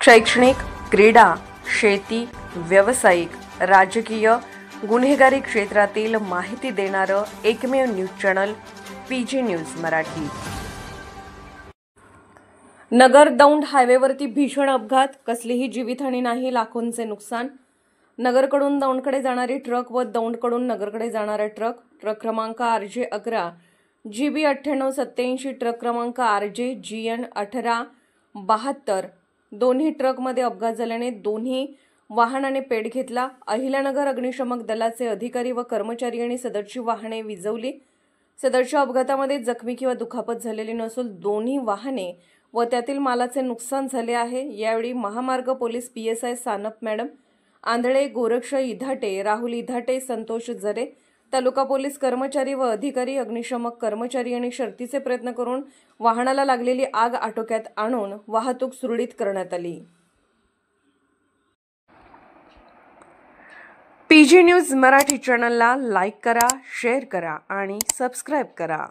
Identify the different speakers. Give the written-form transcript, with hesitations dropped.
Speaker 1: शैक्षणिक, क्रीडा, शेती, व्यावसायिक, राजकीय, गुन्हेगारी क्षेत्रातील माहिती देणारं एकमेव news channel PG news Marathi. Nagar Daund हायवेवरती भीषण अपघात, कसलीही जीवितहानी नाही, लाखोंचे नुकसान। नगरकडून दौंडकडे जाणारी ट्रक व दौंडकडून नगरकडे जाणारा ट्रक क्रमांक RJ 11 GB 9887, ट्रक क्रमांक RJ GN 1872 दोन्ही ट्रकमध्ये अपघात झाल्याने दोन्ही वाहनाने पेट घेतला। अहिल्यानगर अग्निशमक दलाचे अधिकारी व कर्मचारी आणि सदरची वाहने विझवली। सदरच्या अपघातामध्ये जखमी किंवा दुखापत झालेली नसून दोन्ही वाहने व त्यातील मालाचे नुकसान झाले आहे। यावेळी महामार्ग पोलीस PSI सानप मॅडम, आंधळे, गोरक्ष इधाटे, राहुल इधाटे, संतोष जरे, तालुका पोलीस कर्मचारी व अधिकारी, अग्निशमक कर्मचारी यांनी शर्थीचे प्रयत्न करून वाहनाला लागलेली आग आटोक्यात आणून वाहतूक सुरळीत करण्यात आली। पीजी न्यूज मराठी चॅनलला लाईक करा, शेअर करा आणि सबस्क्राइब करा।